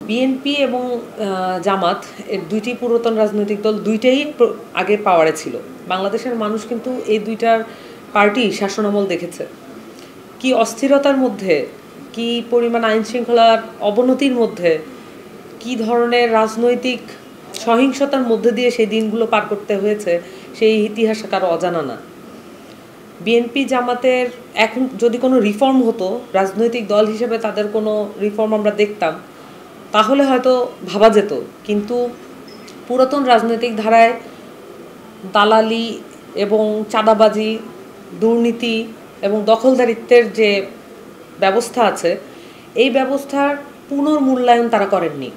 BNP এবং জামাত এর দুইটি পুরাতন রাজনৈতিক দল দুইটাই আগে পাওয়ারে ছিল। বাংলাদেশের মানুষ কিন্তু এই দুইটার পার্টি শাসনামল দেখেছে। কি অস্থিরতার মধ্যে, কি পরিমাণ আইন শৃঙ্খলার অবনতির মধ্যে, কি ধরনের রাজনৈতিক সহিংসতার মধ্যে দিয়ে সেই দিনগুলো পার করতে হয়েছে, সেই ইতিহাস কারো অজানা না। বিএনপি জামাতের এখন যদি কোনো রিফর্ম হতো, রাজনৈতিক দল হিসেবে তাদের কোনো রিফর্ম আমরা দেখতাম, তাহলে হয়তো ভাবা যেত। কিন্তু পুরাতন রাজনৈতিক ধারায় দালালি এবং চাঁদাবাজি, দুর্নীতি এবং দখলদারিত্বের যে ব্যবস্থা আছে, এই ব্যবস্থার পুনর্মূল্যায়ন তারা করেননি।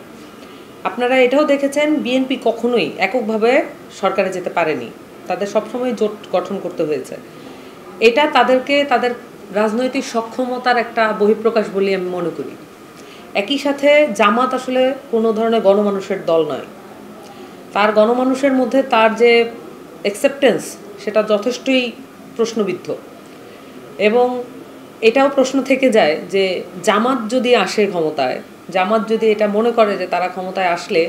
আপনারা এটাও দেখেছেন, বিএনপি কখনোই এককভাবে সরকারে যেতে পারেনি, তাদের সবসময় জোট গঠন করতে হয়েছে। এটা তাদেরকে তাদের রাজনৈতিক সক্ষমতার একটা বহিঃপ্রকাশ বলে আমি মনে করি। একই সাথে জামাত আসলে কোনো ধরনের গণমানুষের দল নয়। তার গণমানুষের মধ্যে তার যে অ্যাকসেপ্টেন্স, সেটা যথেষ্টই প্রশ্নবিদ্ধ। এবং এটাও প্রশ্ন থেকে যায় যে জামাত যদি আসে ক্ষমতায়, জামাত যদি এটা মনে করে যে তারা ক্ষমতায় আসলে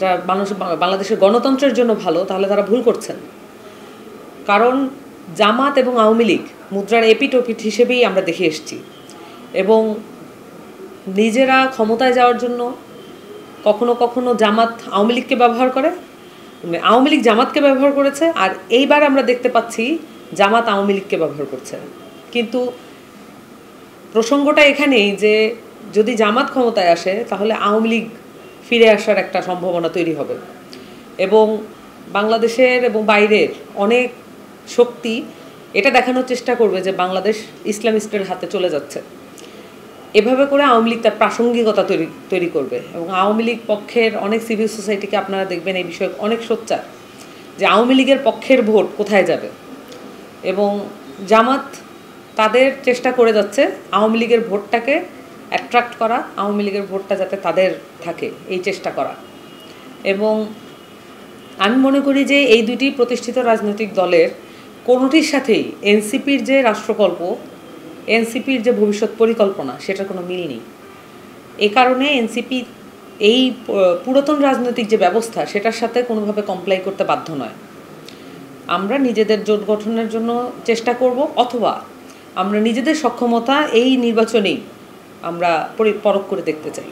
যা বাংলাদেশের গণতন্ত্রের জন্য ভালো, তাহলে তারা ভুল করছেন। কারণ জামাত এবং আওয়ামী লীগ মুদ্রার এপিঠ ওপিঠ হিসেবেই আমরা দেখে এসেছি। এবং নিজেরা ক্ষমতায় যাওয়ার জন্য কখনো কখনো জামাত আওয়ামী লীগকে ব্যবহার করে, আওয়ামী লীগ জামাতকে ব্যবহার করেছে, আর এইবার আমরা দেখতে পাচ্ছি জামাত আওয়ামী লীগকে ব্যবহার করছে। কিন্তু প্রসঙ্গটা এখানেই যে যদি জামাত ক্ষমতায় আসে, তাহলে আওয়ামী লীগ ফিরে আসার একটা সম্ভাবনা তৈরি হবে। এবং বাংলাদেশের এবং বাইরের অনেক শক্তি এটা দেখানোর চেষ্টা করবে যে বাংলাদেশ ইসলামিস্টের হাতে চলে যাচ্ছে। এভাবে করে আওয়ামী লীগ তার প্রাসঙ্গিকতা তৈরি করবে। এবং আওয়ামী লীগ পক্ষের অনেক সিভিল সোসাইটিকে আপনারা দেখবেন এই বিষয়ে অনেক সোচ্চার যে আওয়ামী লীগের পক্ষের ভোট কোথায় যাবে। এবং জামাত তাদের চেষ্টা করে যাচ্ছে আওয়ামী লীগের ভোটটাকে অ্যাট্রাক্ট করা, আওয়ামী লীগের ভোটটা যাতে তাদের থাকে এই চেষ্টা করা। এবং আমি মনে করি যে এই দুটি প্রতিষ্ঠিত রাজনৈতিক দলের কোনোটির সাথেই এনসিপির যে রাষ্ট্রকল্প, এনসিপির যে ভবিষ্যৎ পরিকল্পনা, সেটার কোনো মিল নেই। এ কারণে এনসিপি এই পুরাতন রাজনৈতিক যে ব্যবস্থা, সেটার সাথে কোনোভাবে কমপ্লাই করতে বাধ্য নয়। আমরা নিজেদের জোট গঠনের জন্য চেষ্টা করব, অথবা আমরা নিজেদের সক্ষমতা এই নির্বাচনেই আমরা পরখ করে দেখতে চাই।